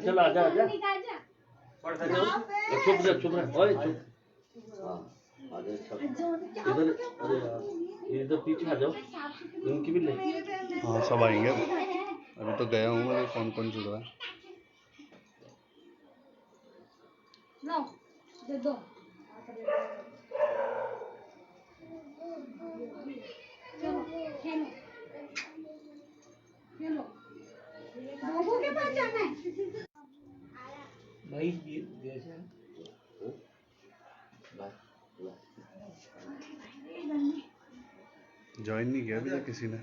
चल आजा आजा चुप रह चुप रह ओए चुप। हाँ आजा सब इधर। अरे यार इधर पीछे आ जाओ इनकी भी ले। हाँ सब आएंगे अभी तो गया हूँ मैं कौन कौन जुड़ रहा है। दे दो चलो खेलो खेलो बाबू के पास जाना है भाई ये जैसे ज्वाइन नहीं किया अभी तक किसी ने।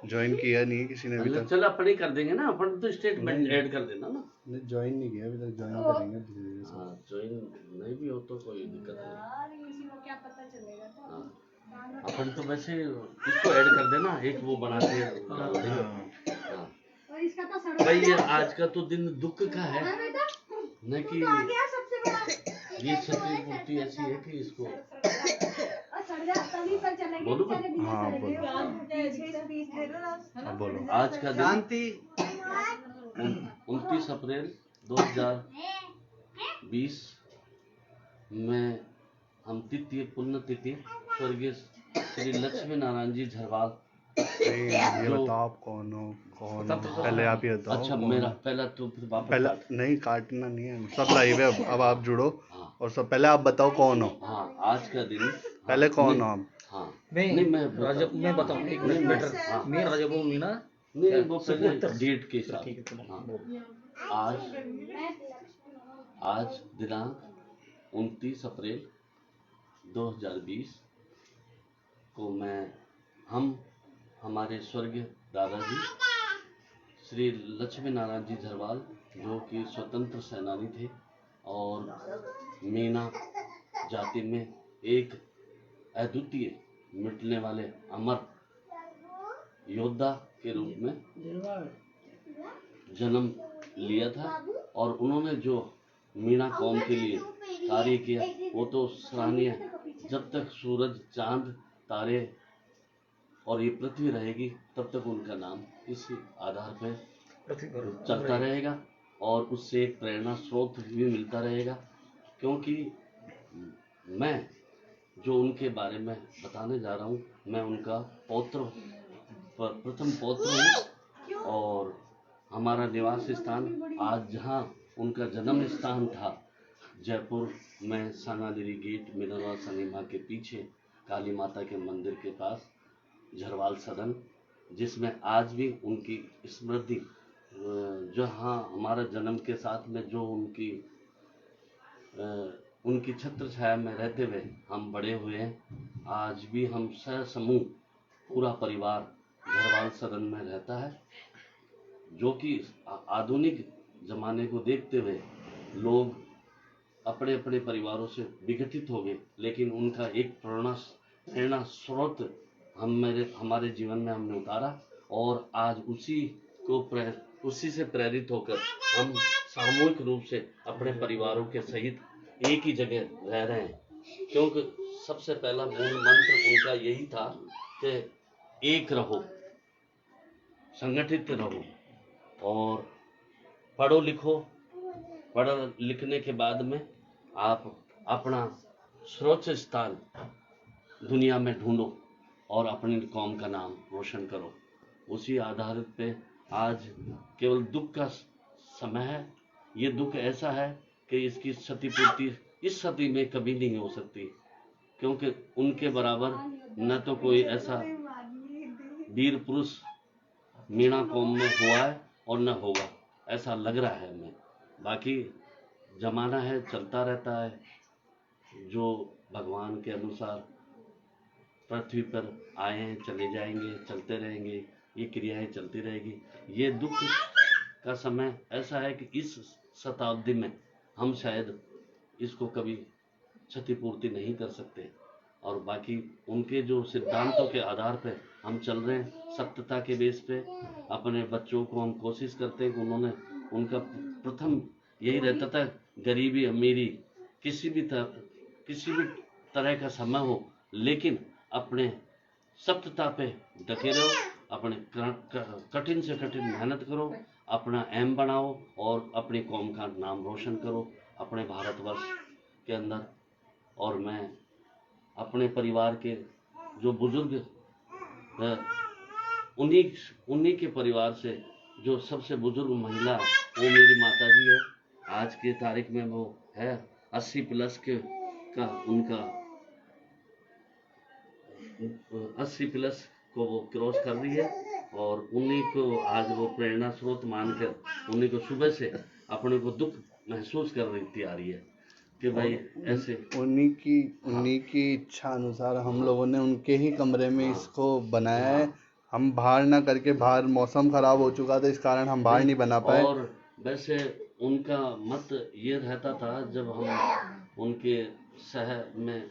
ज्वाइन किया नहीं किसी ने अभी तक। चल अपन ही कर देंगे ना अपन तो स्टेटमेंट ऐड कर देना ना। नहीं ज्वाइन नहीं किया अभी तक ज्वाइन करेंगे धीरे धीरे से। हाँ ज्वाइन नहीं भी हो तो कोई दिक्कत नहीं। यार किसी को क्या पता चलेगा तो हाँ अपन तो वैसे इसको ऐड कर देना एक वो बना के डाल देंगे। हाँ और इसका तो सड़क भाई ये आज का तो दिन दुख का है है बेटा न कि तो आ गया सबसे बड़ा ये क्षतिपूर्ति ऐसी है कि इसको और सड़ जा तभी पर चलेंगे बोलो बेचारे बिना हाँ, सड़े बोलो। हुए। अब बोलो। आज का दिन 29 अप्रैल 2020 में हम तिथि पुण्यतिथि स्वर्गीय श्री लक्ष्मी नारायण जी झरवाल। ये बताओ आप कौन हो कौन हो पहले आप ये बताओ। अच्छा मेरा पहला तो फिर वापस पहला बात। नहीं काटना नहीं है सब लाइव है अब आप जुड़ो हाँ और सब पहले आप बताओ कौन हो। हाँ आज का दिन पहले कौन हो आप। हाँ नहीं मैं राजा मैं बताऊं एक मिनट बेटर हाँ। मैं राजा बोल मीना नहीं वो पहले डेट के साथ। ठीक है तुम हाँ बोलो। आज दिनांक 29 अप्रैल 2020 को हम हमारे स्वर्गीय दादाजी श्री लक्ष्मी नारायण जी झरवाल जो कि स्वतंत्र सेनानी थे और मीना जाति में एक अद्वितीय मिटने वाले अमर योद्धा के रूप में जन्म लिया था और उन्होंने जो मीणा कौम के लिए कार्य किया वो तो सराहनीय है। जब तक सूरज चांद तारे और ये पृथ्वी रहेगी तब तक उनका नाम इसी आधार पर चलता रहेगा और उससे एक प्रेरणा स्रोत भी मिलता रहेगा। क्योंकि मैं जो उनके बारे में बताने जा रहा हूँ मैं उनका प्रथम पौत्र हूँ और हमारा निवास स्थान आज जहाँ उनका जन्म स्थान था जयपुर में सानादेवी गेट मिनरवा सिनेमा के पीछे काली माता के मंदिर के पास झरवाल सदन जिसमें आज भी उनकी स्मृति जहाँ हमारा जन्म के साथ में जो उनकी छत्र छाया में रहते हुए हम बड़े हुए हैं। आज भी हम समूह पूरा परिवार झरवाल सदन में रहता है जो कि आधुनिक जमाने को देखते हुए लोग अपने अपने परिवारों से विघटित हो गए लेकिन उनका एक प्रेरणा स्रोत हमारे जीवन में हमने उतारा और आज उसी से प्रेरित होकर हम सामूहिक रूप से अपने परिवारों के सहित एक ही जगह रह रहे हैं। क्योंकि सबसे पहला मूल मंत्र उनका यही था कि एक रहो संगठित रहो और पढ़ो लिखो। पढ़ लिखने के बाद में आप अपना सर्वोच्च स्थान दुनिया में ढूंढो और अपनी कौम का नाम रोशन करो। उसी आधारित पे आज केवल दुख का समय है। ये दुख ऐसा है कि इसकी क्षतिपूर्ति इस सदी में कभी नहीं हो सकती क्योंकि उनके बराबर न तो कोई ऐसा वीर पुरुष मीणा कौम में हुआ है और न होगा ऐसा लग रहा है हमें। बाकी जमाना है चलता रहता है जो भगवान के अनुसार पृथ्वी पर आए हैं चले जाएंगे चलते रहेंगे ये क्रियाएं चलती रहेगी। ये दुख का समय ऐसा है कि इस शताब्दी में हम शायद इसको कभी क्षतिपूर्ति नहीं कर सकते और बाकी उनके जो सिद्धांतों के आधार पे हम चल रहे हैं सत्यता के बेस पे अपने बच्चों को हम कोशिश करते हैं कि उनका प्रथम यही रहता था गरीबी अमीरी किसी भी तरह का समय हो लेकिन अपने सत्यता पे डटे रहो अपने कठिन से कठिन मेहनत करो, अपना एम बनाओ और अपनी कौम का नाम रोशन करो अपने भारतवर्ष के अंदर। और मैं अपने परिवार के जो बुजुर्ग है, उन्हीं के परिवार से जो सबसे बुजुर्ग महिला वो मेरी माता जी है। आज के तारीख में वो है 80 प्लस का उनका 80 प्लस को वो क्रॉस कर रही है। और उन्हीं को आज वो प्रेरणा स्रोत मानकर उन्हीं को सुबह से अपने को दुख महसूस कर रही आ रही है कि भाई ऐसे उन्हीं की इच्छा अनुसार हम लोगों ने उनके ही कमरे में इसको बनाया है। हम बाहर ना करके, बाहर मौसम खराब हो चुका था इस कारण हम बाहर नहीं बना पाए। और वैसे उनका मत ये रहता था, जब हम उनके शहर में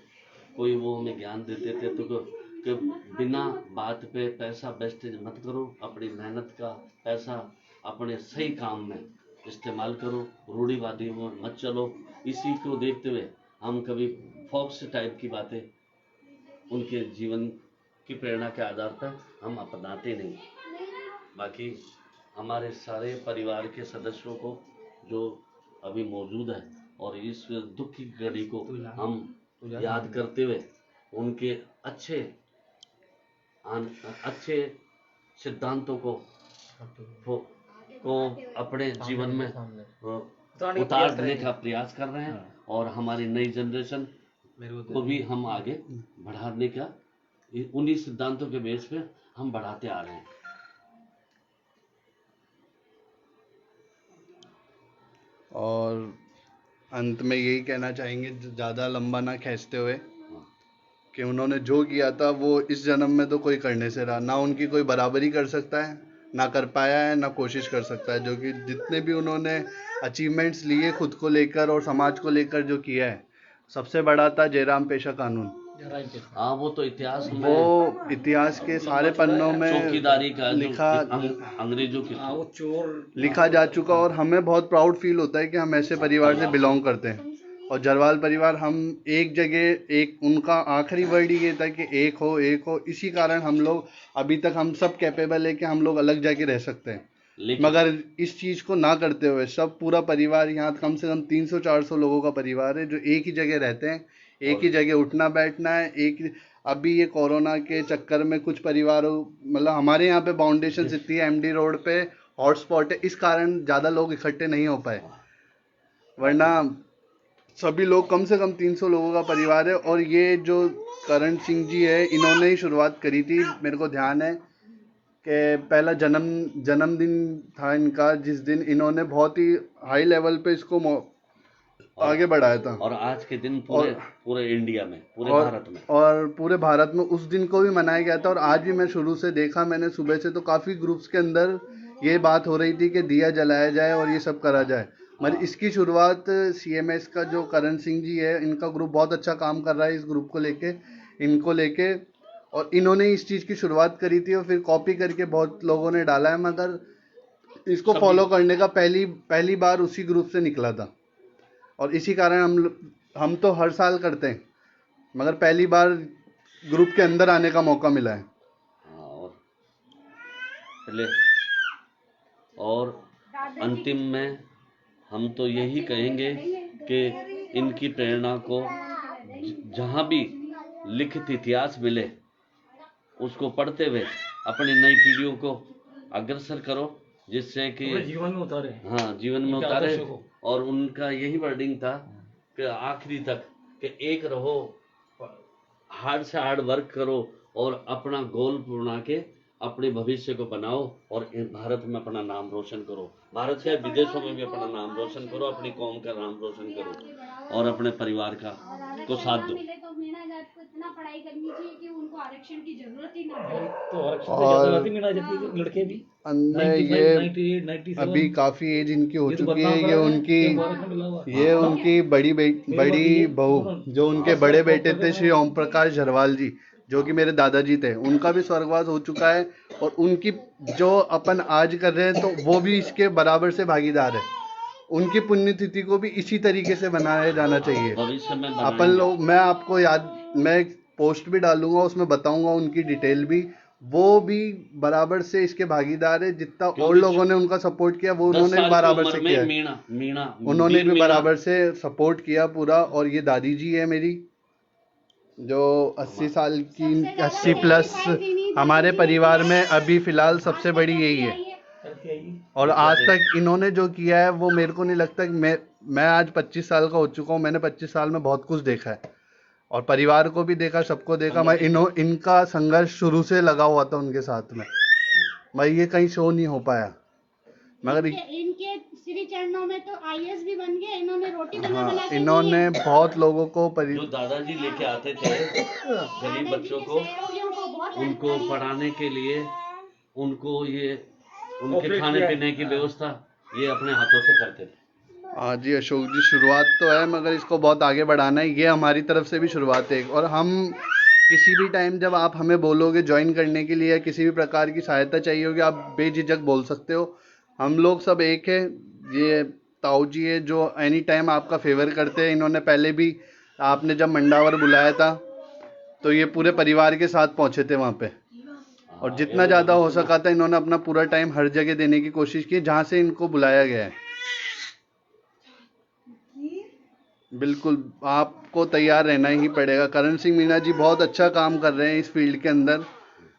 कोई वो हमें ज्ञान देते थे तो कि बिना बात पे पैसा वेस्टेज मत करो, अपनी मेहनत का पैसा अपने सही काम में इस्तेमाल करो, रूढ़िवादी में मत चलो। इसी को देखते हुए हम कभी फॉक्स टाइप की बातें उनके जीवन की प्रेरणा के आधार पर हम अपनाते नहीं। बाकी हमारे सारे परिवार के सदस्यों को जो अभी मौजूद है और इस दुख की घड़ी को हम याद करते हुए उनके अच्छे सिद्धांतों को अपने जीवन में उतारने का प्रयास कर रहे हैं। और हमारी नई जनरेशन को भी हम आगे बढ़ाने का उन्हीं सिद्धांतों के बेस पे हम बढ़ाते आ रहे हैं। और अंत में यही कहना चाहेंगे, ज़्यादा लंबा ना खींचते हुए, कि उन्होंने जो किया था वो इस जन्म में तो कोई करने से रहा ना, उनकी कोई बराबरी कर सकता है, ना कर पाया है, ना कोशिश कर सकता है। जो कि जितने भी उन्होंने अचीवमेंट्स लिए खुद को लेकर और समाज को लेकर जो किया है, सबसे बड़ा था जयराम पेशा कानून। हाँ, वो तो इतिहास में, वो इतिहास के सारे पन्नों में चौकीदारी का लिखा अंग्रेजों की वो चोर लिखा जा चुका। और हमें बहुत प्राउड फील होता है कि हम ऐसे परिवार से बिलोंग करते हैं। और जरवाल परिवार, हम एक जगह, एक उनका आखिरी वर्ड ये था कि एक हो। इसी कारण हम लोग अभी तक हम सब कैपेबल है कि हम लोग अलग जाके रह सकते हैं। मगर इस चीज़ को ना करते हुए सब पूरा परिवार, यहाँ कम से कम 300-400 लोगों का परिवार है जो एक ही जगह रहते हैं, एक ही जगह उठना बैठना है। अभी ये कोरोना के चक्कर में कुछ परिवारों, मतलब हमारे यहाँ पे फाउंडेशन इतनी है, MD रोड पे हॉटस्पॉट है, इस कारण ज़्यादा लोग इकट्ठे नहीं हो पाए, वरना सभी लोग, कम से कम 300 लोगों का परिवार है। और ये जो करण सिंह जी है, इन्होंने ही शुरुआत करी थी। मेरे को ध्यान है कि पहला जन्मदिन था इनका, जिस दिन इन्होंने बहुत ही हाई लेवल पे इसको आगे बढ़ाया था। और आज के दिन पूरे इंडिया में, पूरे भारत में उस दिन को भी मनाया गया था। और आज भी मैं शुरू से देखा, मैंने सुबह से तो काफ़ी ग्रुप्स के अंदर ये बात हो रही थी कि दिया जलाया जाए और ये सब करा जाए। मगर इसकी शुरुआत CMS का जो करण सिंह जी है, इनका ग्रुप बहुत अच्छा काम कर रहा है इस ग्रुप को लेके, इनको लेके। और इन्होंने इस चीज़ की शुरुआत करी थी और फिर कॉपी करके बहुत लोगों ने डाला है, मगर इसको फॉलो करने का पहली बार उसी ग्रुप से निकला था। और इसी कारण हम तो हर साल करते हैं, मगर पहली बार ग्रुप के अंदर आने का मौका मिला है। और अंतिम में हम तो यही कहेंगे कि इनकी प्रेरणा को जहाँ भी लिखित इतिहास मिले उसको पढ़ते हुए अपनी नई पीढ़ियों को अग्रसर करो, जिससे कि जीवन में उतारे। हाँ, जीवन में उतारे। और उनका यही वर्डिंग था कि आखिरी तक कि एक रहो, हार्ड से हार्ड वर्क करो और अपना गोल बना के अपने भविष्य को बनाओ और भारत में अपना नाम रोशन करो। भारत से विदेशों में भी अपना नाम रोशन करो, अपनी कौम का नाम रोशन करो और अपने परिवार का को साथ दो। इतना पढ़ाई करनी चाहिए कि उनको आरक्षण की जरूरत ही ना पड़े। तो आरक्षण मीना जाती है, लड़के भी अंदर ये अभी काफी एज इनकी हो चुकी है। ये उनकी बड़ी बहू, जो उनके बड़े बेटे थे श्री ओम प्रकाश झरवाल जी, जो कि मेरे दादाजी थे, उनका भी स्वर्गवास हो चुका है। और उनकी जो अपन आज कर रहे हैं तो वो भी इसके बराबर से भागीदार है। उनकी पुण्यतिथि को भी इसी तरीके से बनाया जाना चाहिए। अपन लोग, मैं आपको मैं एक पोस्ट भी डालूंगा, उसमें बताऊंगा उनकी डिटेल भी। वो भी बराबर से इसके भागीदार है। जितना और क्योंकि लोगों ने उनका सपोर्ट किया वो 10 उन्होंने साल भी की बराबर उम्र से में किया है। मीणा मीणा उन्होंने वीर भी मीणा बराबर से सपोर्ट किया पूरा। और ये दादी जी है मेरी, जो 80 साल की, सबसे ज्यादा 80 प्लस sacrifice इन्हीं हमारे दादी जी परिवार ने में अभी फिलहाल आज सबसे तक बड़ी जो यही किया है। ये करके आइए। और आज तक इन्होंने जो किया है वो मेरे को नहीं लगता कि मैं आज 25 साल का हो चुका हूँ। मैंने 25 साल में बहुत कुछ देखा है और परिवार को भी देखा, सबको देखा। मैं इनका संघर्ष शुरू से लगा हुआ था उनके साथ में। मैं ये कहीं शो नहीं हो पाया मगर इनके श्री चरणों में तो आईएएस भी बन गए। इन्होंने रोटी बना हाँ, बना के दी इन्होंने है। बहुत लोगों को जो दादाजी लेके आते थे गरीब दादाजी बच्चों के को, सहयोगियों को बहुत हेल्प उनको करी है। पढ़ाने के लिए, उनको ये उनके ऑपरेट खाने किया है। पीने की व्यवस्था ये अपने हाथों से करते थे। हाँ जी अशोक जी, शुरुआत तो है मगर इसको बहुत आगे बढ़ाना है। ये हमारी तरफ से भी शुरुआत है। और हम किसी भी टाइम जब आप हमें बोलोगे ज्वाइन करने के लिए या किसी भी प्रकार की सहायता चाहिए होगी, आप बेझिझक बोल सकते हो। हम लोग सब एक है। ये ताऊ जी है जो एनी टाइम आपका फेवर करते हैं। इन्होंने पहले भी आपने जब मंडावर बुलाया था तो ये पूरे परिवार के साथ पहुंचे थे वहाँ पे। और जितना ज़्यादा हो सका था इन्होंने अपना पूरा टाइम हर जगह देने की कोशिश की जहाँ से इनको बुलाया गया है। बिल्कुल आपको तैयार रहना ही पड़ेगा। करण सिंह मीणा जी बहुत अच्छा काम कर रहे हैं इस फील्ड के अंदर।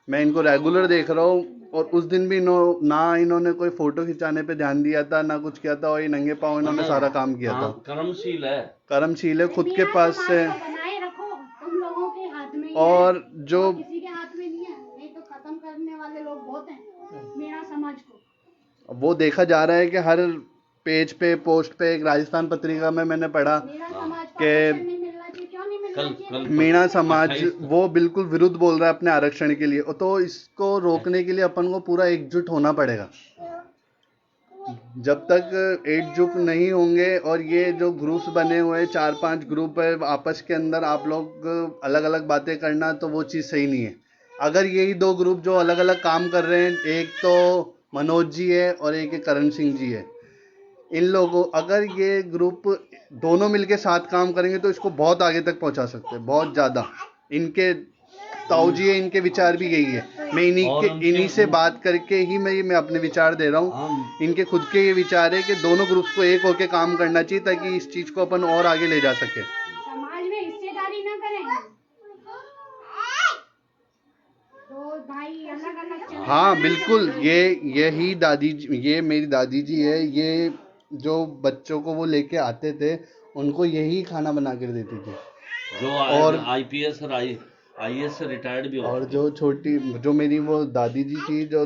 मैं इनको रेगुलर देख रहा हूँ। और उस दिन भी इन्होंने कोई फोटो खिंचाने पे ध्यान दिया था ना कुछ किया था। और ये नंगे पाँव इन्होंने सारा काम किया था। कर्मशील है। कर्मशील है, खुद के पास समाज से। को बनाए रखो, तुम लोगों के हाथ में ही और है, जो और किसी के हाथ में नहीं है। नहीं तो खत्म करने वाले लोग बहुत हैं मीणा समाज को। वो देखा जा रहा है कि हर पेज पे पोस्ट पे, एक राजस्थान पत्रिका में मैंने पढ़ा मीणा समाज को के आरक्षण नहीं मिलना चाहिए। क्यों नहीं मिलना चाहिए? मीणा समाज 28 वो बिल्कुल विरुद्ध बोल रहा है अपने आरक्षण के लिए। तो इसको रोकने के लिए अपन को पूरा एकजुट होना पड़ेगा। जब तक एकजुट नहीं होंगे और ये जो ग्रुप्स बने हुए हैं, 4-5 ग्रुप है आपस के अंदर, आप लोग अलग अलग बातें करना, तो वो चीज़ सही नहीं है। अगर यही 2 ग्रुप जो अलग अलग काम कर रहे हैं, एक तो मनोज जी है और एक है करण सिंह जी है, इन लोगों अगर ये ग्रुप दोनों मिलके साथ काम करेंगे तो इसको बहुत आगे तक पहुंचा सकते हैं, बहुत ज़्यादा। इनके ताऊ जी है, इनके विचार भी यही है। मैं इन्हीं से बात करके ही मैं अपने विचार दे रहा हूँ। इनके खुद के ये विचार है कि दोनों ग्रुप्स को एक होके काम करना चाहिए ताकि इस चीज़ को अपन और आगे ले जा सके। समाज में हिस्सेदारी ना करें तो भाई अलग अलग चले। हाँ बिल्कुल, यही दादी जी, ये मेरी दादी जी है। ये जो बच्चों को वो लेके आते थे उनको यही खाना बना कर देती थी। जो और आईपीएस और आईएएस से रिटायर्ड भी हो और चुके हैं। जो मेरी वो दादी जी थी, जो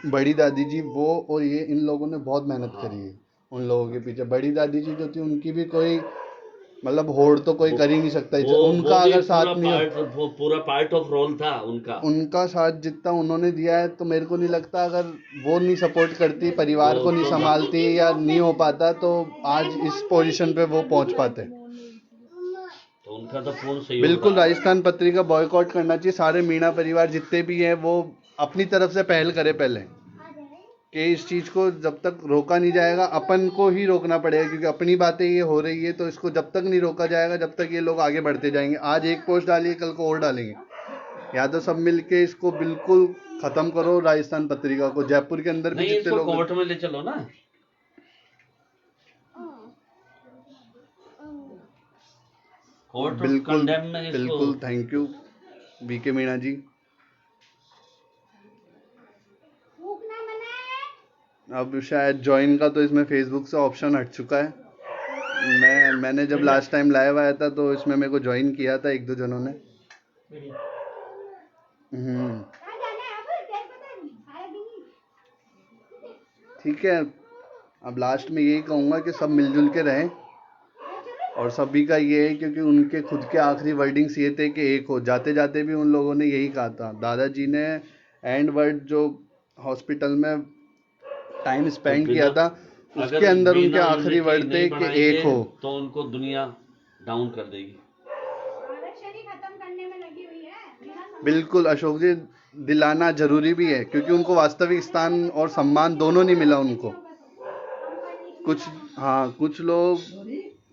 बड़ी दादी जी, वो और ये इन लोगों ने बहुत मेहनत करी है उन लोगों के पीछे। बड़ी दादी जी जो थी उनकी भी कोई मतलब होड़ तो कोई कर ही नहीं सकता। उनका अगर साथ नहीं, वो पूरा पार्ट ऑफ रोल था उनका साथ जितना उन्होंने दिया है, तो मेरे को नहीं लगता अगर वो नहीं सपोर्ट करती, परिवार को नहीं संभालती या नहीं हो पाता, तो आज इस पोजीशन पे वो पहुंच पाते। तो उनका तो पूर्ण सहयोग बिल्कुल रहा। राजस्थान पत्रिका बॉयकॉट करना चाहिए। सारे मीणा परिवार जितने भी हैं वो अपनी तरफ से पहल करे पहले, कि इस चीज़ को जब तक रोका नहीं जाएगा अपन को ही रोकना पड़ेगा। क्योंकि अपनी बातें ये हो रही है, तो इसको जब तक नहीं रोका जाएगा, जब तक ये लोग आगे बढ़ते जाएंगे। आज एक पोस्ट डालिए, कल को और डालेंगे। या तो सब मिलके इसको बिल्कुल खत्म करो राजस्थान पत्रिका को। जयपुर के अंदर भी नहीं, जितने इसको लोग, कोर्ट में ले चलो ना। कोर्ट बिल्कुल कंडेम में इसको। बिल्कुल, थैंक यू बीके मीणा जी। फूकना मना है। अब शायद ज्वाइन का तो इसमें फेसबुक से ऑप्शन हट चुका है। मैंने जब लास्ट टाइम लाइव आया था तो इसमें मेरे को ज्वाइन किया था 1-2 जनों ने। कहाँ जाना है अब? तेरे को तो आया भी नहीं। ठीक है, अब लास्ट में यही कहूँगा कि सब मिलजुल के रहें। और सभी का ये है, क्योंकि उनके खुद के आखिरी वर्डिंग्स ये थे कि एक हो। जाते जाते भी उन लोगों ने यही कहा था। दादाजी ने एंड वर्ड जो हॉस्पिटल में टाइम स्पेंड किया था, उसके अंदर उनके आखिरी वर्ड थे कि एक हो। तो उनको दुनिया डाउन कर देगी। आरक्षण ही खत्म करने में लगी हुई है मीणा समाज। बिल्कुल अशोक जी, दिलाना जरूरी भी है, क्योंकि उनको वास्तविक स्थान और सम्मान दोनों नहीं मिला उनको। कुछ लोग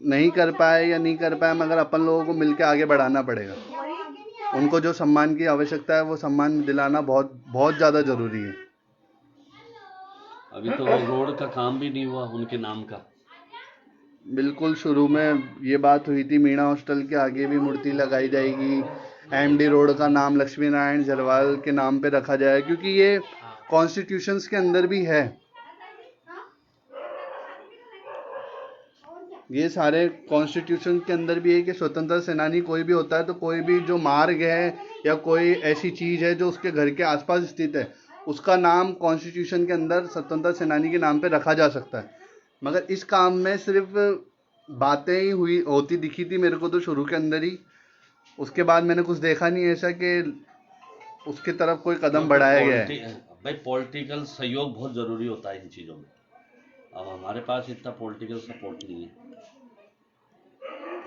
नहीं कर पाए या नहीं कर पाए, मगर अपन लोगों को मिलकर आगे बढ़ाना पड़ेगा। उनको जो सम्मान की आवश्यकता है वो सम्मान दिलाना बहुत बहुत ज़्यादा ज़रूरी है। अभी तो वो रोड का काम भी नहीं हुआ उनके नाम का। बिल्कुल शुरू में ये बात हुई थी, मीणा हॉस्टल के आगे भी मूर्ति लगाई जाएगी, एमडी रोड का नाम लक्ष्मी नारायण झरवाल के नाम पे रखा जाए, क्योंकि ये कॉन्स्टिट्यूशंस के अंदर भी है। ये सारे कॉन्स्टिट्यूशन के अंदर भी है कि स्वतंत्रता सेनानी कोई भी होता है तो कोई भी जो मार्ग है या कोई ऐसी चीज़ है जो उसके घर के आसपास स्थित है, उसका नाम कॉन्स्टिट्यूशन के अंदर स्वतंत्रता सेनानी के नाम पे रखा जा सकता है। मगर इस काम में सिर्फ बातें ही होती दिखी थी मेरे को तो शुरू के अंदर ही। उसके बाद मैंने कुछ देखा नहीं ऐसा कि उसकी तरफ कोई कदम बढ़ाया गया है। भाई पॉलिटिकल सहयोग बहुत जरूरी होता है इन चीजों में। अब हमारे पास इतना पॉलिटिकल सपोर्ट नहीं है।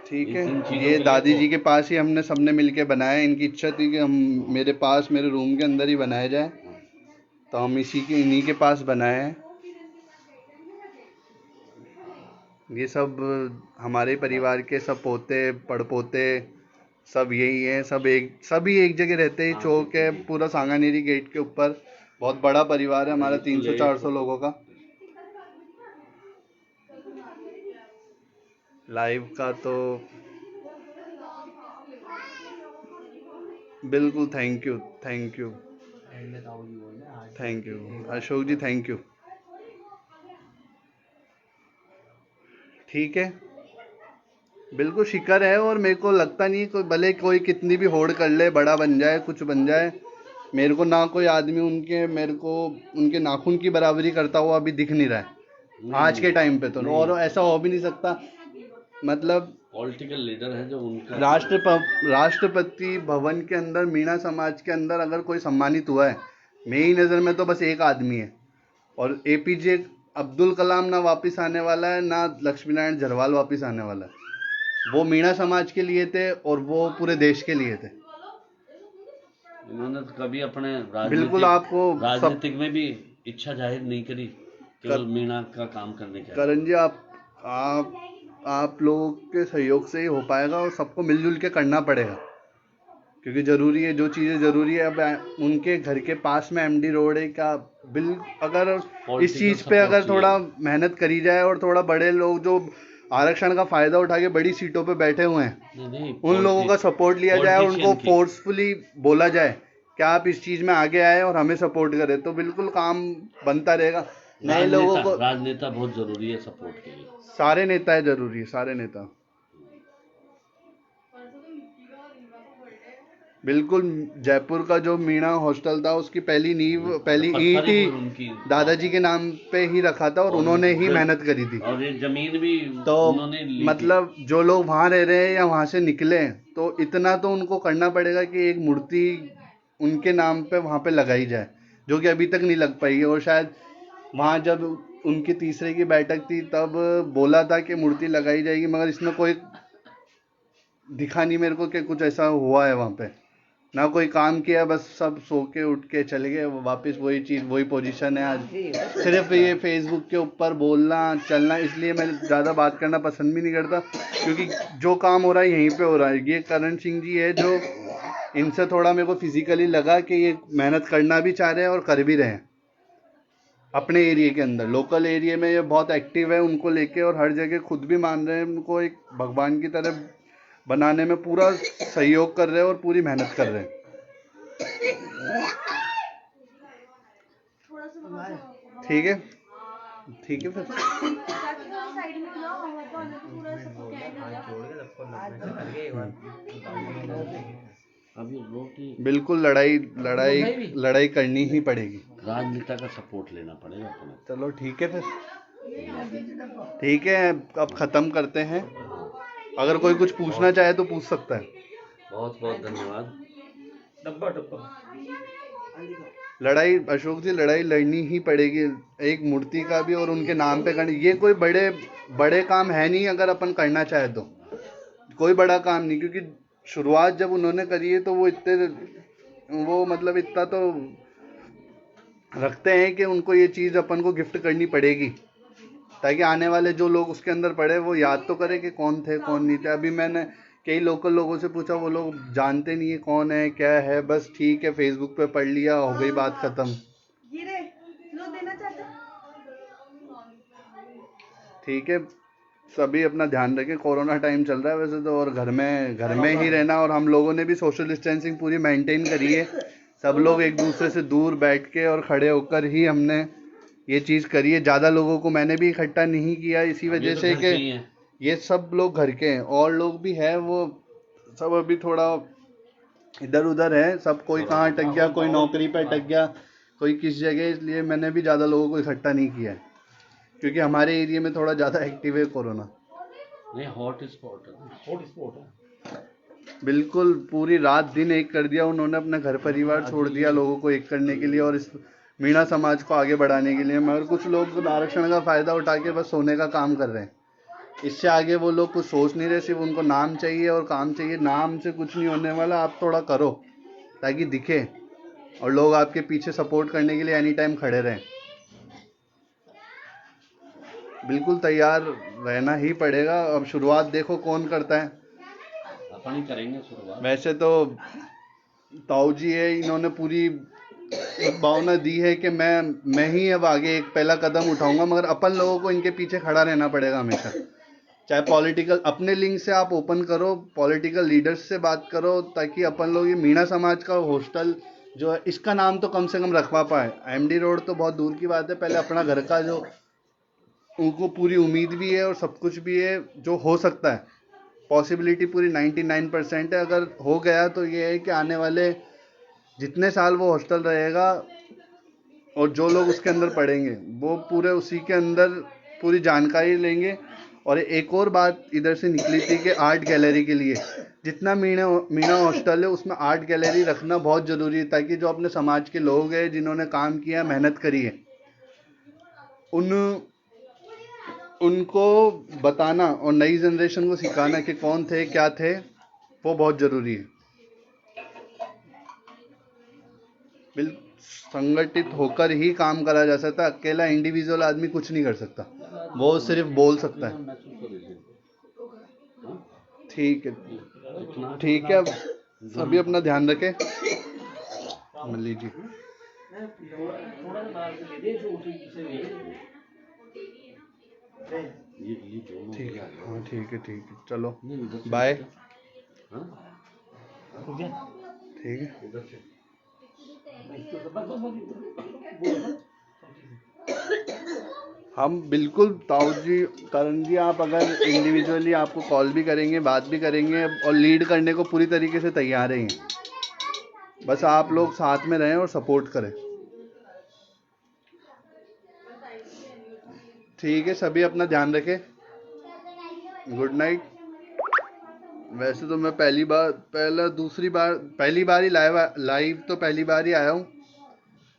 ठीक है, इन चीजों ये के लिए दादी तो- जी के पास ही हमने सबने मिलके बनाया। इनकी इच्छा थी कि हम मेरे पास मेरे रूम के अंदर ही बनाया जाए, तो हम इन्हीं के पास बनाए हैं। ये सब हमारे परिवार के सब पोते पड़पोते सब यही हैं, सभी एक जगह रहते हैं। चौक है पूरा सांगानेरी गेट के ऊपर, बहुत बड़ा परिवार है हमारा, 300-400 लोगों का। लाइव का तो बिल्कुल thank you Ashok ji, thank you. ठीक है, बिल्कुल शिक्र है। और मेरे को लगता नहीं कोई भले कोई कितनी भी होड़ कर ले, बड़ा बन जाए, कुछ बन जाए, मेरे को ना कोई आदमी मेरे को उनके नाखून की बराबरी करता हुआ अभी दिख नहीं रहा है आज के टाइम पे तो। और ऐसा हो भी नहीं सकता। मतलब पॉलिटिकल लीडर है जो उनका राष्ट्रपति भवन के अंदर मीणा समाज के अंदर अगर कोई सम्मानित हुआ है, मेरी नज़र में तो बस एक आदमी है, और एपीजे अब्दुल कलाम ना वापस आने वाला है, ना लक्ष्मी नारायण झरवाल वापस आने वाला है। वो मीणा समाज के लिए थे और वो पूरे देश के लिए थे। इन्होंने तो कभी अपने बिल्कुल आपको राजनीतिक में भी इच्छा जाहिर नहीं करी केवल मीणा का काम करने के। करण जी, आप लोगों के सहयोग से ही हो पाएगा, और सबको मिलजुल के करना पड़ेगा, क्योंकि ज़रूरी है जो चीज़ें ज़रूरी है। अब उनके घर के पास में एमडी रोड है का बिल, अगर इस चीज़ पे अगर थोड़ा मेहनत करी जाए और थोड़ा बड़े लोग जो आरक्षण का फ़ायदा उठा के बड़ी सीटों पे बैठे हुए हैं उन लोगों का सपोर्ट लिया जाए, और उनको फोर्सफुली बोला जाए कि आप इस चीज़ में आगे आए और हमें सपोर्ट करें, तो बिल्कुल काम बनता रहेगा। नए लोगों को राजनेता बहुत ज़रूरी है सपोर्ट के लिए। सारे नेता ज़रूरी है, सारे नेता बिल्कुल। जयपुर का जो मीणा हॉस्टल था उसकी पहली ईंट ही दादाजी के नाम पे ही रखा था, और उन्होंने ही मेहनत करी थी। और ये जमीन भी तो उन्होंने ली मतलब जो लोग वहाँ रह रहे हैं या वहाँ से निकले, तो इतना तो उनको करना पड़ेगा कि एक मूर्ति उनके नाम पे वहाँ पे लगाई जाए, जो कि अभी तक नहीं लग पाई है। और शायद वहाँ जब उनकी तीसरे की बैठक थी तब बोला था कि मूर्ति लगाई जाएगी, मगर इसमें कोई दिखा नहीं मेरे को कि कुछ ऐसा हुआ है वहाँ पे, ना कोई काम किया, बस सब सो के उठ के चले गए वापस। वही चीज़ वही पोजीशन है आज। सिर्फ ये फेसबुक के ऊपर बोलना चलना, इसलिए मैं ज़्यादा बात करना पसंद भी नहीं करता, क्योंकि जो काम हो रहा है यहीं पे हो रहा है। ये करण सिंह जी है जो, इनसे थोड़ा मेरे को फिजिकली लगा कि ये मेहनत करना भी चाह रहे हैं और कर भी रहे हैं अपने एरिया के अंदर। लोकल एरिया में ये बहुत एक्टिव है, उनको लेके, और हर जगह खुद भी मान रहे हैं उनको एक भगवान की तरह बनाने में पूरा सहयोग कर रहे हैं और पूरी मेहनत कर रहे हैं। ठीक है, ठीक है फिर अभी रोटी बिल्कुल लड़ाई करनी ही पड़ेगी। राजनेता का सपोर्ट लेना पड़ेगा अपने। चलो ठीक है फिर, ठीक है अब ख़त्म करते हैं। अगर कोई कुछ पूछना चाहे तो पूछ सकता है। बहुत बहुत धन्यवाद। लड़ाई अशोक जी, लड़ाई लड़नी ही पड़ेगी, एक मूर्ति का भी और उनके नाम पे करनी। ये कोई बड़े काम है नहीं, अगर अपन करना चाहे तो कोई बड़ा काम नहीं, क्योंकि शुरुआत जब उन्होंने करी है तो वो मतलब इतना तो रखते हैं कि उनको ये चीज़ अपन को गिफ्ट करनी पड़ेगी, ताकि आने वाले जो लोग उसके अंदर पड़े वो याद तो करें कि कौन थे कौन नहीं थे। अभी मैंने कई लोकल लोगों से पूछा, वो लोग जानते नहीं है कौन है क्या है, बस ठीक है फेसबुक पे पढ़ लिया, हो गई बात खत्म। ठीक है, सभी अपना ध्यान रखें। कोरोना टाइम चल रहा है वैसे तो, और घर में ही रहना, और हम लोगों ने भी सोशल डिस्टेंसिंग पूरी मेंटेन करी है। सब लोग एक दूसरे से दूर बैठ के और खड़े होकर ही हमने ये चीज़ करी है। ज़्यादा लोगों को मैंने भी इकट्ठा नहीं किया इसी वजह से कि ये सब लोग घर के हैं, और लोग भी हैं वो सब अभी थोड़ा इधर उधर है, सब कोई कहाँ अटक गया, कोई नौकरी पे अटक गया, कोई किस जगह, इसलिए मैंने भी ज़्यादा लोगों को इकट्ठा नहीं किया है, क्योंकि हमारे एरिया में थोड़ा ज़्यादा एक्टिव है कोरोना। नहीं, हॉट स्पॉट है। बिल्कुल, पूरी रात दिन एक कर दिया उन्होंने, अपना घर परिवार छोड़ दिया लोगों को एक करने के लिए और इस मीणा समाज को आगे बढ़ाने के लिए। मगर कुछ लोग आरक्षण का फ़ायदा उठा के बस सोने का काम कर रहे हैं। इससे आगे वो लोग कुछ सोच नहीं रहे, सिर्फ उनको नाम चाहिए और काम चाहिए। नाम से कुछ नहीं होने वाला, आप थोड़ा करो ताकि दिखे और लोग आपके पीछे सपोर्ट करने के लिए एनी टाइम खड़े रहें। बिल्कुल तैयार रहना ही पड़ेगा। अब शुरुआत देखो कौन करता है, अपन ही करेंगे शुरुआत। वैसे तो ताऊ जी है, इन्होंने पूरी भावना दी है कि मैं ही अब आगे एक पहला कदम उठाऊंगा, मगर अपन लोगों को इनके पीछे खड़ा रहना पड़ेगा हमेशा। चाहे पॉलिटिकल अपने लिंक से आप ओपन करो, पॉलिटिकल लीडर्स से बात करो, ताकि अपन लोग ये मीणा समाज का हॉस्टल जो है इसका नाम तो कम से कम रखवा पाए। एमडी रोड तो बहुत दूर की बात है, पहले अपना घर का जो उनको पूरी उम्मीद भी है और सब कुछ भी है जो हो सकता है, पॉसिबिलिटी पूरी 99% है। अगर हो गया तो ये है कि आने वाले जितने साल वो हॉस्टल रहेगा और जो लोग उसके अंदर पढ़ेंगे वो पूरे उसी के अंदर पूरी जानकारी लेंगे। और एक और बात इधर से निकली थी कि आर्ट गैलरी के लिए जितना मीणा हॉस्टल है उसमें आर्ट गैलरी रखना बहुत ज़रूरी है, ताकि जो अपने समाज के लोग हैं जिन्होंने काम किया, मेहनत करी है, उनको बताना और नई जनरेशन को सिखाना कि कौन थे क्या थे, वो बहुत ज़रूरी है। संगठित होकर ही काम करा जा सकता है। अकेला इंडिविजुअल आदमी कुछ नहीं कर सकता, वो सिर्फ बोल सकता है। ठीक है, ठीक है, सभी अपना ध्यान रखें। मल्ली जी ठीक है, हाँ ठीक है, चलो बाय। ठीक है, हम बिल्कुल ताऊ जी, करण जी, आप अगर इंडिविजुअली आपको कॉल भी करेंगे, बात भी करेंगे और लीड करने को पूरी तरीके से तैयार हैं। बस आप लोग साथ में रहें और सपोर्ट करें। ठीक है, सभी अपना ध्यान रखें। Good night. वैसे तो मैं पहली बार ही लाइव तो पहली बार ही आया हूँ,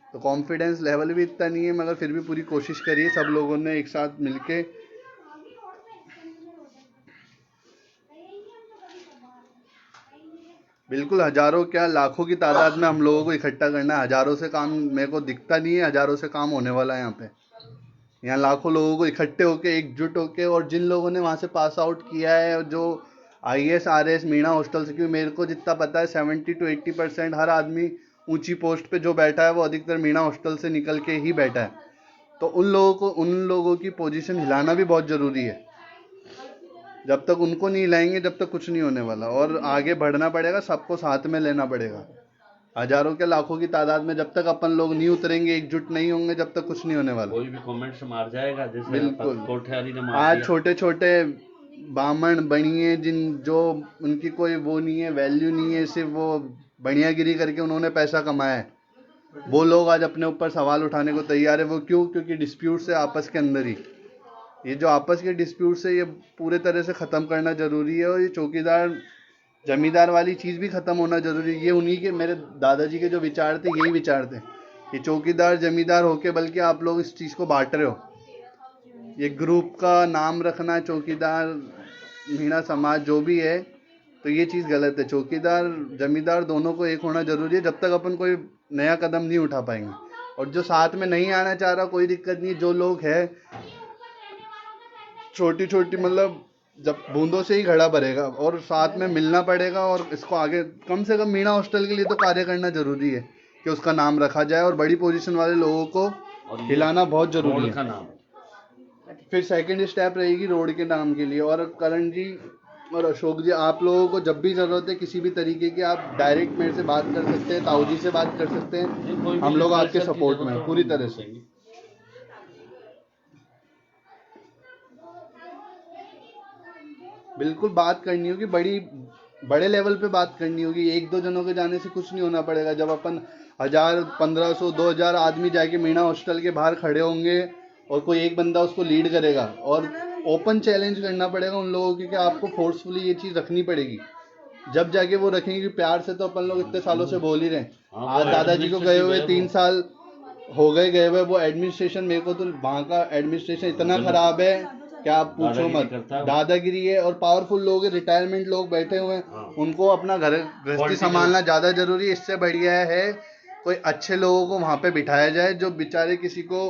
तो कॉन्फिडेंस लेवल भी इतना नहीं है, मगर फिर भी पूरी कोशिश करी है सब लोगों ने एक साथ मिलके। बिल्कुल, हजारों क्या लाखों की तादाद में हम लोगों को इकट्ठा करना है। हजारों से काम मेरे को दिखता नहीं है, हजारों से काम होने वाला है यहाँ पे। यहाँ लाखों लोगों को इकट्ठे होके, एकजुट होके, और जिन लोगों ने वहाँ से पास आउट किया है, जो IAS RAS मीणा हॉस्टल से, क्योंकि मेरे को जितना पता है 70 to 80% हर आदमी ऊंची पोस्ट पे जो बैठा है वो अधिकतर मीणा हॉस्टल से निकल के ही बैठा है। तो उन लोगों की पोजीशन हिलाना भी बहुत ज़रूरी है। जब तक उनको नहीं हिलाएंगे तब तक कुछ नहीं होने वाला, और आगे बढ़ना पड़ेगा, सबको साथ में लेना पड़ेगा। हजारों के लाखों की तादाद में जब तक अपन लोग नहीं उतरेंगे, एकजुट नहीं होंगे, जब तक कुछ नहीं होने वाला। कोई भी कमेंट से मार जाएगा, जैसे बिल्कुल। कोठियारी ने मार आज दिया। छोटे छोटे बामण बनिए जो उनकी कोई वो नहीं है, वैल्यू नहीं है, सिर्फ वो बढ़ियागिरी करके उन्होंने पैसा कमाया है, वो लोग आज अपने ऊपर सवाल उठाने को तैयार है। वो क्यों? क्योंकि डिस्प्यूट से आपस के अंदर ही, ये जो आपस के डिस्प्यूट से, ये पूरे तरह से ख़त्म करना ज़रूरी है। और ये चौकीदार जमींदार वाली चीज़ भी ख़त्म होना ज़रूरी है। ये उन्हीं के, मेरे दादाजी के जो विचार थे, यही विचार थे। ये चौकीदार जमींदार होके बल्कि आप लोग इस चीज़ को बांट रहे हो। ये ग्रुप का नाम रखना चौकीदार मीणा समाज जो भी है, तो ये चीज़ गलत है। चौकीदार जमींदार दोनों को एक होना ज़रूरी है, जब तक अपन कोई नया कदम नहीं उठा पाएंगे। और जो साथ में नहीं आना चाह रहा, कोई दिक्कत नहीं। जो लोग हैं छोटी छोटी, मतलब जब बूंदों से ही घड़ा भरेगा, और साथ में मिलना पड़ेगा, और इसको आगे कम से कम मीणा हॉस्टल के लिए तो कार्य करना जरूरी है कि उसका नाम रखा जाए, और बड़ी पोजीशन वाले लोगों को और ये हिलाना बहुत जरूरी रोड का है। नाम फिर सेकंड स्टेप रहेगी रोड के नाम के लिए। और करण जी और अशोक जी, आप लोगों को जब भी जरूरत है किसी भी तरीके की, आप डायरेक्ट मेरे से बात कर सकते हैं, ताऊ जी से बात कर सकते हैं, कोई भी हम लोग आपके infrastructure की सपोर्ट में जरूरत हैं हो, पूरी हम तरह से। देंगे। बिल्कुल बात करनी होगी, बड़े लेवल पे बात करनी होगी। एक दो जनों के जाने से कुछ नहीं होना पड़ेगा। जब अपन 1000, 1500, 2000 आदमी जाके मीणा हॉस्टल के बाहर खड़े होंगे और कोई एक बंदा उसको लीड करेगा, और ओपन चैलेंज करना पड़ेगा उन लोगों की कि आपको फोर्सफुली ये चीज रखनी पड़ेगी, जब जाके वो रखेंगे। प्यार से तो अपन लोग इतने सालों से बोल ही रहे हैं। हाँ, आज वो दादाजी को गए हुए administrative है 3 वो। साल हो गए हुए। वो एडमिनिस्ट्रेशन, मेरे को तो वहाँ का एडमिनिस्ट्रेशन इतना गलत। खराब है क्या आप पूछो दादागिरी मत। करता है वो। दादागिरी है, और पावरफुल लोग हैं, रिटायरमेंट लोग बैठे हुए हैं, हाँ। उनको अपना घर गृहस्थी Political- संभालना ज्यादा जरूरी है। इससे बढ़िया है कोई अच्छे लोगों को वहां पे बिठाया जाए, जो बेचारे किसी को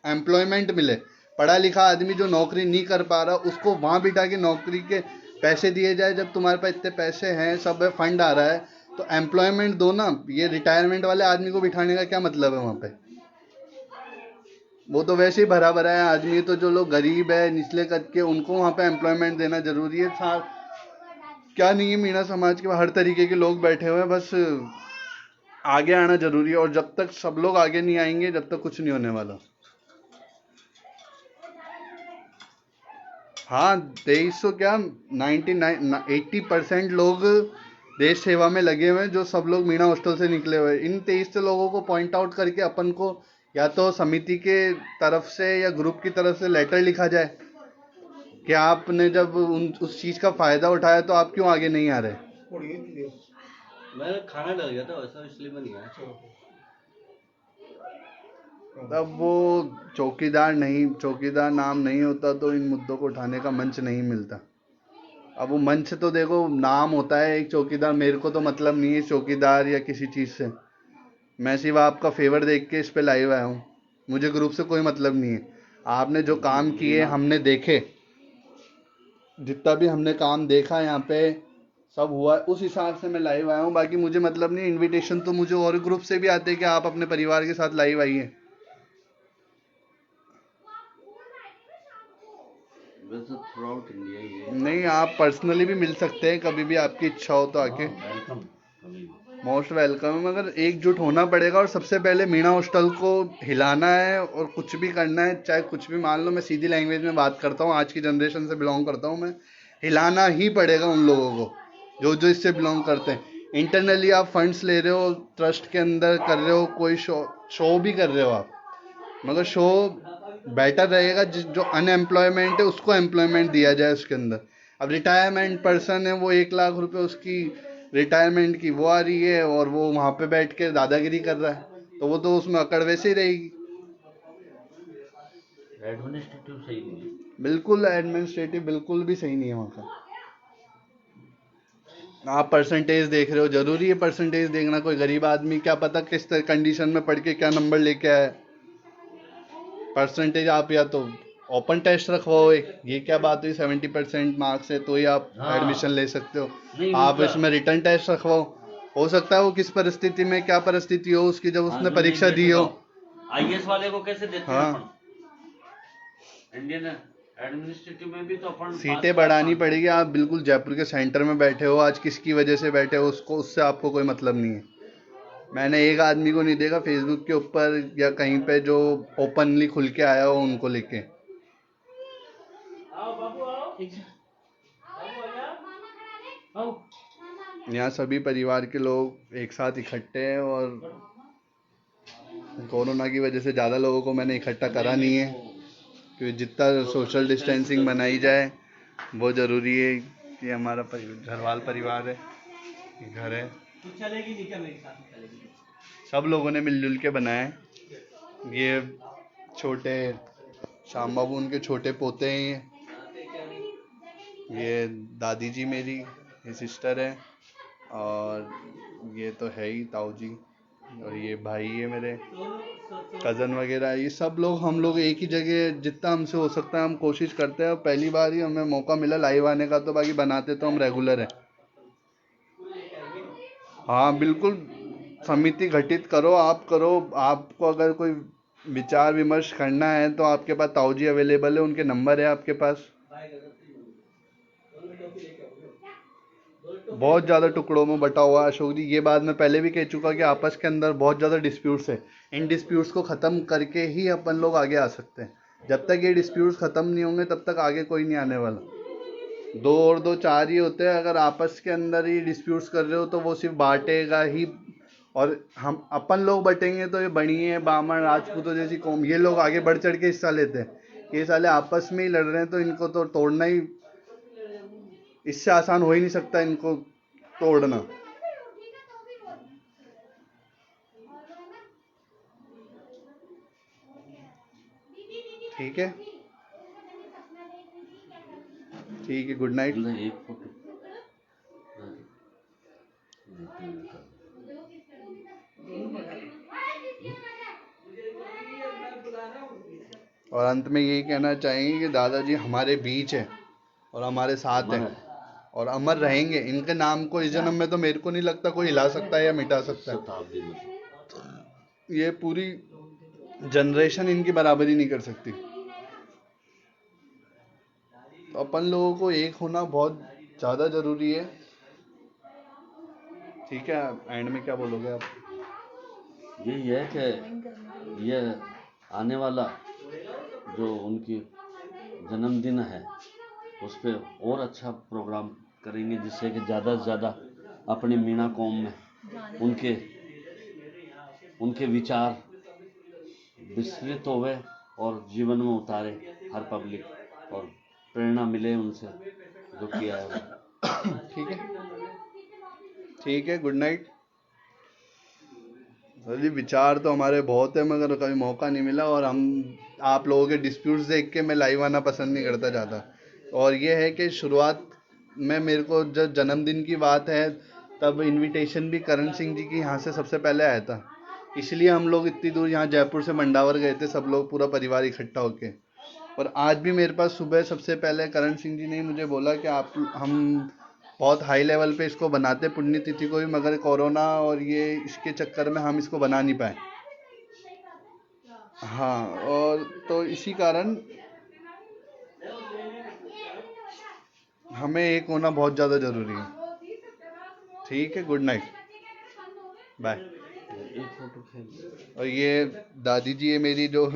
एम्प्लॉयमेंट मिले। पढ़ा लिखा आदमी जो नौकरी नहीं कर पा रहा, उसको वहां बिठा के नौकरी के पैसे दिए जाए। जब तुम्हारे पास इतने पैसे हैं, सब फंड आ रहा है, तो एम्प्लॉयमेंट दो ना। ये रिटायरमेंट वाले आदमी को बिठाने का क्या मतलब है वहां पे? वो तो वैसे ही भरा भरा है आदमी। तो जो लोग गरीब है, निचले कद के, उनको वहां पे एम्प्लॉयमेंट देना जरूरी है। क्या नहीं है, मीणा समाज के हर तरीके के लोग बैठे हुए हैं, बस आगे आना जरूरी है। और जब तक सब लोग आगे नहीं आएंगे, जब तक कुछ नहीं होने वाला। हाँ, 2300 क्या, 80% लोग देश सेवा में लगे हुए हैं, जो सब लोग मीणा हॉस्टल से निकले हुए हैं। इन 23 लोगों को पॉइंट आउट करके अपन को या तो समिति के तरफ से या ग्रुप की तरफ से लेटर लिखा जाए कि आपने जब उस चीज का फायदा उठाया, तो आप क्यों आगे नहीं आ रहे। मैं खाना डल गया था वैसा, इसलिए मैं नहीं आया। तब वो चौकीदार नाम नहीं होता तो इन मुद्दों को उठाने का मंच नहीं मिलता। अब वो मंच तो देखो, नाम होता है एक चौकीदार। मेरे को तो मतलब नहीं है चौकीदार या किसी चीज से। मैं सिर्फ आपका फेवर देख के इस पे लाइव आया हूँ। मुझे ग्रुप से कोई मतलब नहीं है। आपने जो काम किए, हमने देखे, जितना भी हमने काम देखा यहाँ पे सब हुआ, उस हिसाब से मैं लाइव आया हूँ। बाकी मुझे मतलब नहीं। इनविटेशन तो मुझे और ग्रुप से भी आते हैं कि आप अपने परिवार के साथ लाइव आइए। वैसे थ्रू आउट इंडिया ही है। नहीं, आप पर्सनली भी मिल सकते हैं, कभी भी आपकी इच्छा हो तो आके। वेलकम कभी भी। मोस्ट वेलकम है, मगर एकजुट होना पड़ेगा। और सबसे पहले मीणा हॉस्टल को हिलाना है, और कुछ भी करना है, चाहे कुछ भी। मान लो मैं सीधी लैंग्वेज में बात करता हूँ, आज की जनरेशन से बिलोंग करता हूँ मैं। हिलाना ही पड़ेगा उन लोगों को जो जो इससे बिलोंग करते हैं। इंटरनली आप फंड्स ले रहे हो, ट्रस्ट के अंदर कर रहे हो, कोई शो भी कर रहे हो आप, मगर शो बेटर रहेगा जो अनएम्प्लॉयमेंट है उसको एम्प्लॉयमेंट दिया जाए उसके अंदर। अब रिटायरमेंट पर्सन है, वो 1 लाख रुपए उसकी रिटायरमेंट की वो आ रही है, और वो वहां पे बैठ के दादागिरी कर रहा है, तो वो तो उसमें अकड़ वैसे ही रहेगी। एडमिनिस्ट्रेटिव सही नहीं है। बिल्कुल एडमिनिस्ट्रेटिव बिल्कुल भी सही नहीं है वहाँ का। आप परसेंटेज देख रहे हो, जरूरी है परसेंटेज देखना। कोई गरीब आदमी क्या पता किस कंडीशन में पढ़ के क्या नंबर लेके आया। परसेंटेज आप या तो ओपन टेस्ट रखवाओ एक, ये क्या बात हुई, 70% मार्क्स है तो ही आप हाँ। एडमिशन ले सकते हो। नहीं, आप उनका- इसमें रिटर्न टेस्ट रखवाओ। हो सकता है वो किस परिस्थिति में, क्या परिस्थिति हो उसकी, जब उसने हाँ, परीक्षा दी हो। आईएएस वाले को कैसे देते हैं हाँ। अपन? इंडियन एडमिनिस्ट्रेटिव में भी तो अपन सीटें बढ़ानी पड़ेगी। आप बिल्कुल जयपुर के सेंटर में बैठे हो, आज किसकी वजह से बैठे हो उसको, उससे आपको कोई मतलब नहीं है। मैंने एक आदमी को नहीं देखा फेसबुक के ऊपर या कहीं पे जो ओपनली खुल के आया हो उनको लेके। यहाँ सभी परिवार के लोग एक साथ इकट्ठे हैं, और कोरोना की वजह से ज़्यादा लोगों को मैंने इकट्ठा करा नहीं है, क्योंकि जितना सोशल डिस्टेंसिंग बनाई जाए वो ज़रूरी है। कि हमारा घरवाल परिवार है, घर है, सब लोगों ने मिलजुल के बनाया है। ये छोटे श्याम बाबू उनके छोटे पोते हैं, ये दादी जी मेरी, ये सिस्टर है, और ये तो है ही ताऊ जी, और ये भाई है मेरे, कज़न वगैरह, ये सब लोग हम लोग एक ही जगह जितना हमसे हो सकता है हम कोशिश करते हैं। पहली बार ही हमें मौका मिला लाइव आने का, तो बाकी बनाते तो हम रेगुलर हैं। हाँ बिल्कुल, समिति गठित करो, आप करो। आपको अगर कोई विचार विमर्श करना है तो आपके पास ताऊ जी अवेलेबल है, उनके नंबर है आपके पास। बहुत ज़्यादा टुकड़ों में बटा हुआ है अशोक जी, ये बात मैं पहले भी कह चुका कि आपस के अंदर बहुत ज़्यादा डिस्प्यूट्स है। इन डिस्प्यूट्स को ख़त्म करके ही अपन लोग आगे आ सकते हैं। जब तक ये डिस्प्यूट्स ख़त्म नहीं होंगे तब तक आगे कोई नहीं आने वाला। 2 और 2 4 ही होते हैं। अगर आपस के अंदर ही डिस्प्यूट्स कर रहे हो तो वो सिर्फ बांटेगा ही, और हम अपन लोग बटेंगे तो ये बनिए बामण राजपूतों जैसी कौम, ये लोग आगे बढ़ चढ़ के हिस्सा लेते हैं। ये साले आपस में ही लड़ रहे हैं तो इनको तो तोड़ना ही, इससे आसान हो ही नहीं सकता इनको तोड़ना। ठीक है, ठीक है, गुड नाइट। मतलब एक फोटो और अंत में यही कहना चाहेंगे कि दादाजी हमारे बीच है और हमारे साथ अमर है है। और अमर रहेंगे। इनके नाम को इस जन्म में तो मेरे को नहीं लगता कोई हिला सकता है या मिटा सकता है। शताब्दी में ये पूरी जनरेशन इनकी बराबरी नहीं कर सकती। तो अपन लोगों को एक होना बहुत ज़्यादा ज़रूरी है। ठीक है, एंड में क्या बोलोगे आप? यही है कि ये आने वाला जो उनकी जन्मदिन है उस पर और अच्छा प्रोग्राम करेंगे, जिससे कि ज़्यादा से ज़्यादा अपनी मीणा कौम में उनके विचार विस्तृत होवे और जीवन में उतारे हर पब्लिक, और प्रेरणा मिले उनसे जो किया है वो। ठीक है, ठीक है, गुड नाइट। जी विचार तो हमारे बहुत है मगर कभी मौका नहीं मिला, और हम आप लोगों के डिस्प्यूट्स देख के मैं लाइव आना पसंद नहीं करता ज़्यादा। और ये है कि शुरुआत में मेरे को जब जन्मदिन की बात है तब इनविटेशन भी करण सिंह जी की यहाँ से सबसे पहले आया था, इसलिए हम लोग इतनी दूर यहाँ जयपुर से मंडावर गए थे सब लोग, पूरा परिवार इकट्ठा होके। और आज भी मेरे पास सुबह सबसे पहले करण सिंह जी ने मुझे बोला कि आप हम बहुत हाई लेवल पे इसको बनाते पुण्यतिथि को भी, मगर कोरोना और ये इसके चक्कर में हम इसको बना नहीं पाए। हाँ, और तो इसी कारण हमें एक होना बहुत ज़्यादा ज़रूरी है। ठीक है, गुड नाइट, बाय। एक फोटो खींच। और ये दादी जी है मेरी जो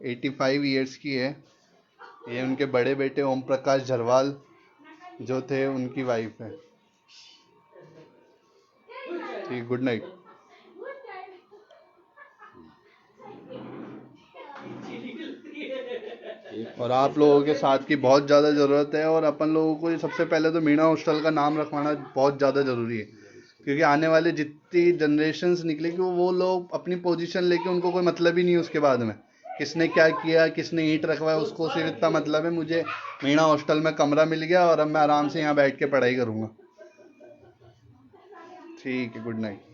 85 ईयर्स की है, ये उनके बड़े बेटे ओम प्रकाश झरवाल जो थे उनकी वाइफ है। ठीक, गुड नाइट। और आप लोगों के साथ की बहुत ज़्यादा ज़रूरत है, और अपन लोगों को सबसे पहले तो मीणा हॉस्टल का नाम रखवाना बहुत ज़्यादा ज़रूरी है, क्योंकि आने वाले जितनी जनरेशन्स निकलेगी वो लोग अपनी पोजीशन लेके उनको कोई मतलब ही नहीं है उसके बाद में किसने क्या किया, किसने ईंट रखवाया, उसको सिर्फ इतना मतलब है मुझे मीणा हॉस्टल में कमरा मिल गया और अब मैं आराम से यहाँ बैठ के पढ़ाई करूँगा। ठीक है, गुड नाइट।